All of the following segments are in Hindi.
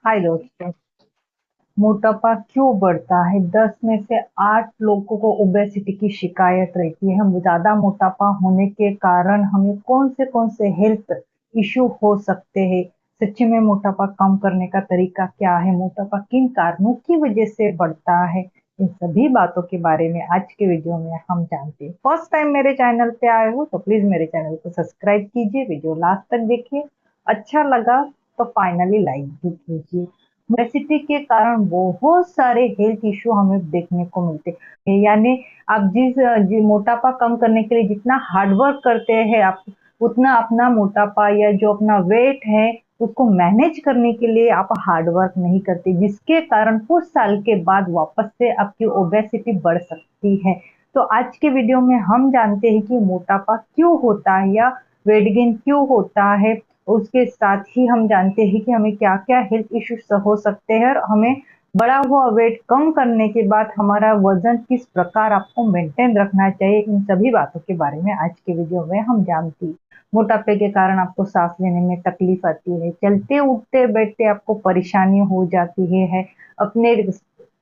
हाय दोस्तों। मोटापा क्यों बढ़ता है? 10 में से 8 लोगों को ओबेसिटी की शिकायत रहती है। हम ज्यादा मोटापा होने के कारण हमें कौन से हेल्थ इश्यू हो सकते हैं? सच्ची में मोटापा कम करने का तरीका क्या है? मोटापा किन कारणों की वजह से बढ़ता है? इन सभी बातों के बारे में आज के वीडियो में हम जानते हैं। फर्स्ट टाइम मेरे चैनल पे आए हो तो प्लीज मेरे चैनल को सब्सक्राइब कीजिए, वीडियो लास्ट तक देखिए। अच्छा लगा तो फाइनली लाइक भी कीजिए। ओबेसिटी के कारण बहुत सारे हेल्थ इश्यू हमें देखने को मिलते हैं। यानी आप मोटापा कम करने के लिए जितना हार्ड वर्क करते हैं आप, उतना अपना मोटापा या जो अपना वेट है उसको मैनेज करने के लिए आप हार्ड वर्क नहीं करते, जिसके कारण कुछ साल के बाद वापस से आपकी ओबेसिटी बढ़ सकती है। तो आज के वीडियो में हम जानते हैं कि मोटापा क्यों होता है या वेट गेन क्यों होता है। उसके साथ ही हम जानते हैं कि हमें क्या-क्या हेल्थ इश्यूज हो सकते हैं और हमें बढ़ा हुआ वेट कम करने के बाद हमारा वजन किस प्रकार आपको मेंटेन रखना चाहिए। इन सभी बातों के बारे में आज के वीडियो में हम जानते हैं। मोटापे के कारण आपको सांस लेने में तकलीफ आती है, चलते उठते बैठते आपको परेशानी हो जाती है, अपने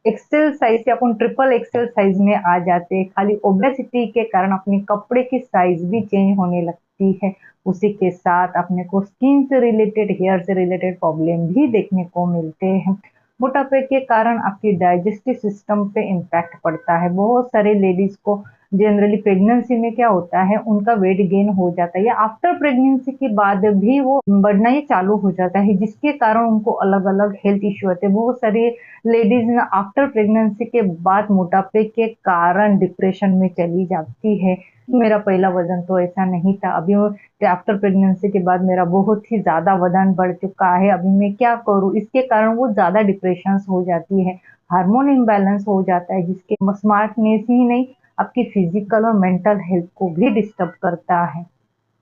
एक्सेल साइज से अपन ट्रिपल एक्सेल साइज में आ जाते हैं। खाली ओबेसिटी के कारण अपने कपड़े की साइज भी चेंज होने लगती है। उसी के साथ अपने को स्किन से रिलेटेड, हेयर से रिलेटेड प्रॉब्लम भी देखने को मिलते हैं। मोटापे के कारण आपकी डाइजेस्टिव सिस्टम पे इम्पैक्ट पड़ता है। बहुत सारे लेडीज को जनरली प्रेगनेंसी में क्या होता है, उनका वेट गेन हो जाता है या आफ्टर प्रेगनेंसी के बाद भी वो बढ़ना ही चालू हो जाता है, जिसके कारण उनको अलग अलग हेल्थ इश्यू होते हैं। बहुत सारी लेडीज ना आफ्टर प्रेगनेंसी के बाद मोटापे के कारण डिप्रेशन में चली जाती है। मेरा पहला वजन तो ऐसा नहीं था, अभी आफ्टर प्रेगनेंसी के बाद मेरा बहुत ही ज़्यादा वज़न बढ़ चुका है, अभी मैं क्या करूँ? इसके कारण वो ज़्यादा डिप्रेशंस हो जाती है, हार्मोन इम्बैलेंस हो जाता है, जिसके स्मार्टनेस ही नहीं, आपकी फिजिकल और मेंटल हेल्थ को भी डिस्टर्ब करता है।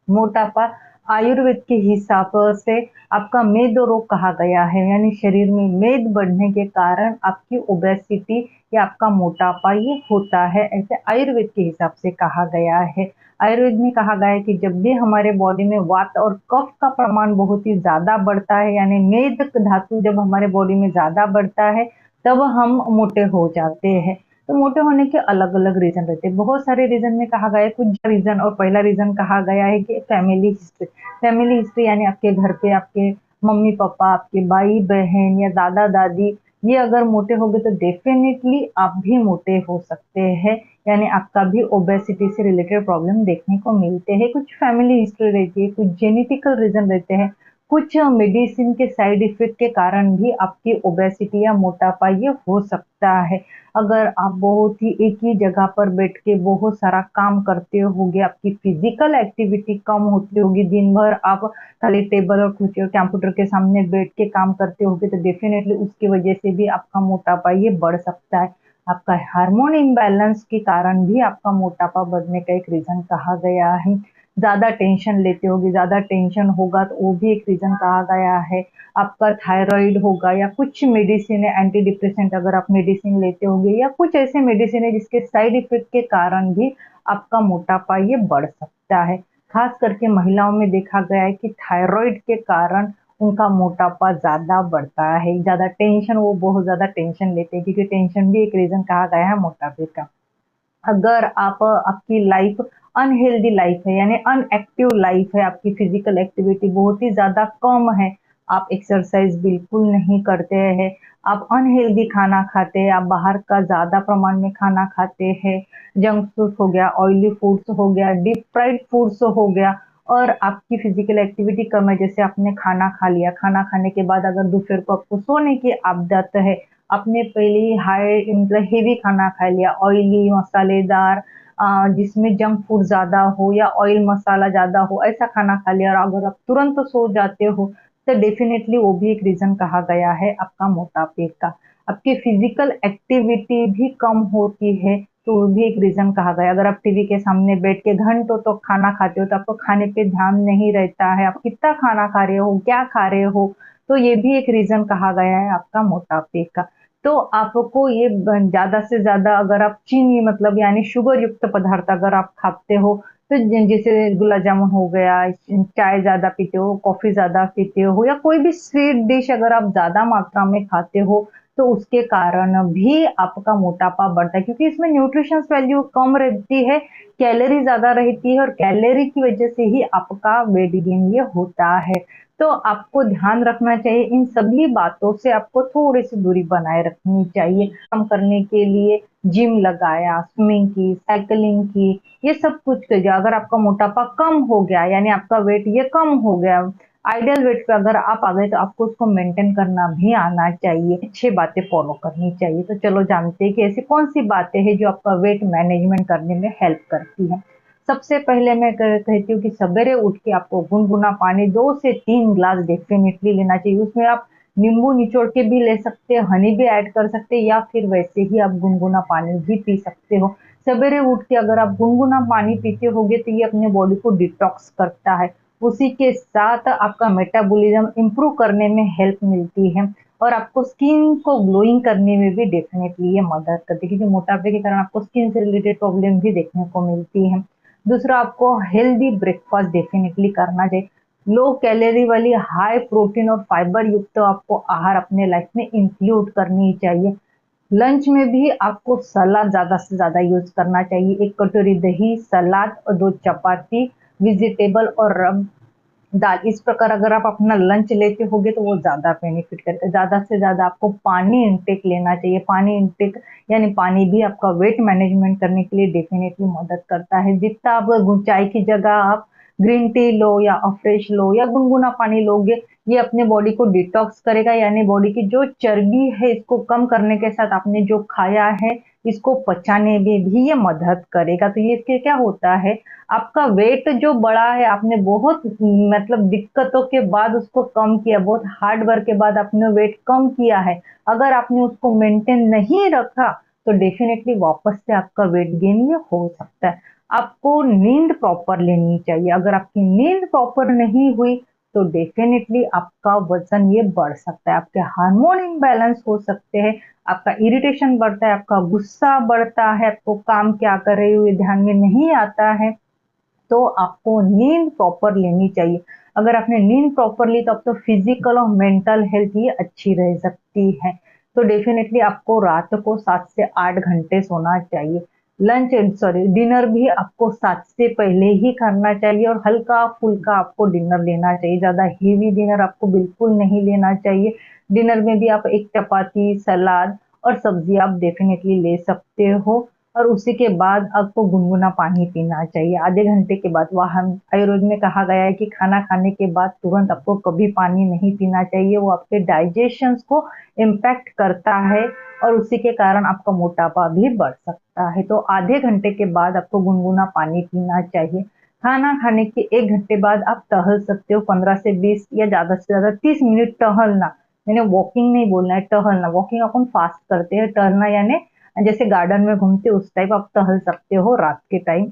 मोटापा आयुर्वेद के हिसाब से आपका मेद रोग कहा गया है, यानी शरीर में मेद बढ़ने के कारण आपकी ओबेसिटी या आपका मोटापा ये होता है, ऐसे आयुर्वेद के हिसाब से कहा गया है। आयुर्वेद में कहा गया है कि जब भी हमारे बॉडी में वात और कफ का प्रमाण बहुत ही ज़्यादा बढ़ता है, यानी मेद धातु जब हमारे बॉडी में ज़्यादा बढ़ता है, तब हम मोटे हो जाते हैं। तो मोटे होने के अलग-अलग रीज़न रहते हैं। बहुत सारे रीज़न में कहा गया है, कुछ रीज़न और पहला रीज़न कहा गया है कि फैमिली हिस्ट्री। फैमिली हिस्ट्री यानी आपके घर पे आपके मम्मी-पापा, आपके भाई-बहन या दादा-दादी ये अगर मोटे हो गए तो डेफ़िनिटली आप भी मोटे हो सकते हैं। यानी आपका भी ओबेसिटी से रिलेटेड प्रॉब्लम देखने को मिलते हैं। कुछ फैमिली हिस्ट्री रहती है, कुछ जेनेटिकल रीज़न रहते हैं, कुछ मेडिसिन के साइड इफ़ेक्ट के कारण भी आपकी ओबेसिटी या मोटापा ये हो सकता है। अगर आप बहुत ही एक ही जगह पर बैठ के बहुत सारा काम करते होगे, आपकी फिजिकल एक्टिविटी कम होती होगी, दिन भर आप खाली टेबल और कुर्सी और कंप्यूटर के सामने बैठ के काम करते होगे, तो डेफिनेटली उसकी वजह से भी आपका मोटापा ये बढ़ सकता है। आपका हार्मोन इम्बैलेंस के कारण भी आपका मोटापा बढ़ने का एक रीज़न कहा गया है। ज़्यादा टेंशन लेते होगे, ज़्यादा टेंशन होगा तो वो भी एक रीज़न कहा गया है। आपका थायराइड होगा या कुछ मेडिसिन है, एंटी डिप्रेसेंट अगर आप मेडिसिन लेते होंगे या कुछ ऐसे मेडिसिन है जिसके साइड इफेक्ट के कारण भी आपका मोटापा ये बढ़ सकता है। खास करके महिलाओं में देखा गया है कि थायराइड के कारण उनका मोटापा ज़्यादा बढ़ता है। ज़्यादा टेंशन, वो बहुत ज़्यादा टेंशन लेते हैं क्योंकि टेंशन भी एक रीज़न कहा गया है मोटापे का। अगर आप आपकी लाइफ अनहेल्दी लाइफ है, यानी अनएक्टिव लाइफ है, आपकी फिजिकल एक्टिविटी बहुत ही ज़्यादा कम है, आप एक्सरसाइज बिल्कुल नहीं करते हैं, आप अनहेल्दी खाना खाते हैं, आप बाहर का ज़्यादा प्रमाण में खाना खाते हैं, जंक फूड हो गया, ऑयली फूड्स हो गया, डीप फ्राइड फूड्स हो गया, और आपकी फिजिकल एक्टिविटी कम है, जैसे आपने खाना खा लिया, खाना खाने के बाद अगर दोपहर को आपको सोने की आदत है, आपने पहले ही हाई मतलब हेवी खाना खा लिया, ऑयली मसालेदार, जिसमें जंक फूड ज़्यादा हो या ऑयल मसाला ज़्यादा हो, ऐसा खाना खा लिया और अगर आप तुरंत सो जाते हो, तो डेफ़िनेटली वो भी एक रीज़न कहा गया है आपका मोटापे का। आपकी फिज़िकल एक्टिविटी भी कम होती है, तो वो भी एक रीज़न कहा गया है। अगर आप टीवी के सामने बैठ के घंटों तो खाना खाते हो, तो आपको खाने पे ध्यान नहीं रहता है, आप कितना खाना खा रहे हो, क्या खा रहे हो, तो ये भी एक रीज़न कहा गया है आपका मोटापे का। तो आपको ज़्यादा से ज़्यादा अगर आप चीनी मतलब यानी शुगर युक्त पदार्थ अगर आप खाते हो, तो जैसे गुलाब जामुन हो गया, चाय ज़्यादा पीते हो, कॉफ़ी ज़्यादा पीते हो या कोई भी स्वीट डिश अगर आप ज़्यादा मात्रा में खाते हो, तो उसके कारण भी आपका मोटापा बढ़ता है क्योंकि इसमें न्यूट्रिशंस वैल्यू कम रहती है, कैलोरी ज़्यादा रहती है और कैलोरी की वजह से ही आपका वेट गेन ये होता है। तो आपको ध्यान रखना चाहिए इन सभी बातों से आपको थोड़ी-सी दूरी बनाए रखनी चाहिए। कम करने के लिए जिम लगाया, स्विमिंग की, साइकिलिंग की, ये सब कुछ करिए। अगर आपका मोटापा कम हो गया यानी आपका वेट ये कम हो गया, आइडियल वेट पे अगर आप आ गए तो आपको उसको मेंटेन करना भी आना चाहिए। अच्छी बातें फॉलो करनी चाहिए। तो चलो जानते हैं कि ऐसी कौन-सी बातें हैं जो आपका वेट मैनेजमेंट करने में हेल्प करती हैं। सबसे पहले मैं कहती हूँ कि सवेरे उठ के आपको गुनगुना पानी 2 से 3 ग्लास डेफ़िनेटली लेना चाहिए। उसमें आप नींबू निचोड़ के भी ले सकते हैं, हनी भी ऐड कर सकते हैं या फिर वैसे ही आप गुनगुना पानी भी पी सकते हो। सवेरे उठ के अगर आप गुनगुना पानी पीते होगे तो ये अपने बॉडी को डिटॉक्स करता है। उसी के साथ आपका मेटाबॉलिज्म इम्प्रूव करने में हेल्प मिलती है और आपको स्किन को ग्लोइंग करने में भी डेफ़िनेटली ये मदद करती है क्योंकि मोटापे के कारण आपको स्किन से रिलेटेड प्रॉब्लम भी देखने को मिलती है। दूसरा आपको हेल्दी ब्रेकफास्ट डेफिनेटली करना चाहिए। लो कैलोरी वाली हाई प्रोटीन और फाइबर युक्त तो आपको आहार अपने लाइफ में इंक्लूड करनी चाहिए। लंच में भी आपको सलाद ज़्यादा से ज़्यादा यूज़ करना चाहिए। 1 कटोरी दही, सलाद और 2 चपाती, वेजिटेबल और दाल। इस प्रकार अगर आप अपना लंच लेते होगे तो वो ज़्यादा बेनिफिट करेगा। ज़्यादा से ज़्यादा आपको पानी इनटेक लेना चाहिए। पानी इनटेक यानी पानी भी आपका वेट मैनेजमेंट करने के लिए डेफ़िनेटली मदद करता है। जितना आप चाय की जगह आप ग्रीन टी लो या फ्रेश लो या गुनगुना पानी लोगे, ये अपने बॉडी को डिटॉक्स करेगा यानी बॉडी की जो चर्बी है इसको कम करने के साथ आपने जो खाया है, इसको पचाने में भी ये मदद करेगा। तो ये इससे क्या होता है आपका वेट जो बढ़ा है आपने बहुत मतलब दिक्कतों के बाद उसको कम किया, बहुत हार्ड वर्क के बाद आपने वेट कम किया है। अगर आपने उसको मेंटेन नहीं रखा, तो डेफ़िनेटली वापस से आपका वेट गेन ये हो सकता है। आपको नींद प्रॉपर लेनी चाहिए। अगर आपकी नींद प्रॉपर नहीं हुई, तो डेफ़िनेटली आपका वज़न ये बढ़ सकता है। आपके हार्मोन इम्बैलेंस हो सकते हैं, आपका इरिटेशन बढ़ता है, आपका गुस्सा बढ़ता है, आपको काम क्या कर रही हो ये ध्यान में नहीं आता है। तो आपको नींद प्रॉपर लेनी चाहिए। अगर आपने नींद प्रॉपर ली तो अब तो फिजिकल और मेंटल हेल्थ ये अच्छी रह सकती है। तो डेफिनेटली आपको रात को 7 से 8 घंटे सोना चाहिए। लंच सॉरी डिनर भी आपको 7 से पहले ही करना चाहिए और हल्का-फुल्का आपको डिनर लेना चाहिए। ज़्यादा हेवी डिनर आपको बिल्कुल नहीं लेना चाहिए। डिनर में भी आप 1 चपाती, सलाद और सब्ज़ी आप डेफिनेटली ले सकते हो। और उसी के बाद आपको गुनगुना पानी पीना चाहिए। आधे घंटे के बाद वहाँ आयुर्वेद में कहा गया है कि खाना खाने के बाद तुरंत आपको कभी पानी नहीं पीना चाहिए, वो आपके डाइजेशंस को इम्पैक्ट करता है और उसी के कारण आपका मोटापा भी बढ़ सकता है। तो आधे घंटे के बाद आपको गुनगुना पानी पीना चाहिए। खाना खाने के 1 घंटे बाद आप टहल सकते हो 15 से 20 या ज़्यादा से ज़्यादा 30 मिनट टहलना। मैंने वॉकिंग नहीं बोलना है, टहलना। वॉकिंग अपन फास्ट करते हैं, टहलना यानी जैसे गार्डन में घूमते उस टाइप आप टहल सकते हो रात के टाइम।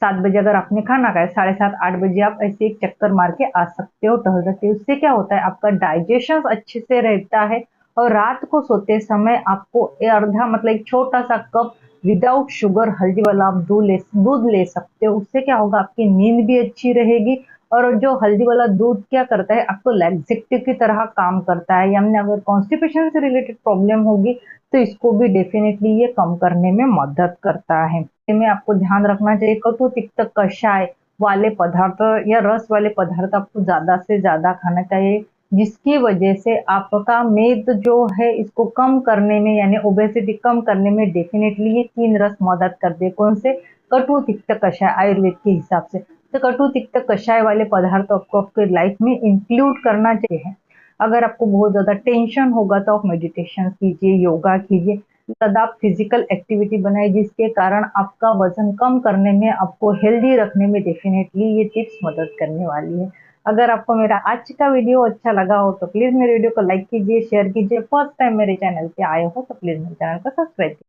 7 बजे अगर आपने खाना खाया, साढ़े 7, 8 बजे आप ऐसे एक चक्कर मार के आ सकते हो, टहल सकते हो। उससे क्या होता है आपका डाइजेशन अच्छे से रहता है और रात को सोते समय आपको आधा मतलब एक छोटा-सा कप विदाउट शुगर हल्दी वाला आप दूध ले सकते हो। उससे क्या होगा आपकी नींद भी अच्छी रहेगी और जो हल्दी वाला दूध क्या करता है आपको लैक्सेटिव की तरह काम करता है। यानी अगर कॉन्स्टिपेशन से रिलेटेड प्रॉब्लम होगी तो इसको भी डेफिनेटली ये कम करने में मदद करता है। में आपको ध्यान रखना चाहिए कटु तिक्त कषाय वाले पदार्थ या रस वाले पदार्थ आपको ज़्यादा से ज़्यादा खाना चाहिए, जिसकी वजह से आपका मेद जो है इसको कम करने में यानी ओबेसिटी कम करने में डेफिनेटली ये 3 रस मदद करते हैं। कौन से? कटु तिक्त कषाय आयुर्वेद के हिसाब से। तो कटु तिक्त कषाय वाले पदार्थ आपको आपके लाइफ में इंक्लूड करना चाहिए। अगर आपको बहुत ज़्यादा टेंशन होगा तो आप मेडिटेशन कीजिए, योगा कीजिए, ज़्यादा आप फिजिकल एक्टिविटी बनाइए जिसके कारण आपका वज़न कम करने में, आपको हेल्दी रखने में डेफिनेटली ये टिप्स मदद करने वाली है। अगर आपको मेरा आज का वीडियो अच्छा लगा हो तो प्लीज़ मेरे वीडियो को लाइक कीजिए, शेयर कीजिए। फर्स्ट टाइम मेरे चैनल पे आए हो तो प्लीज़ मेरे चैनल को सब्सक्राइब कीजिए।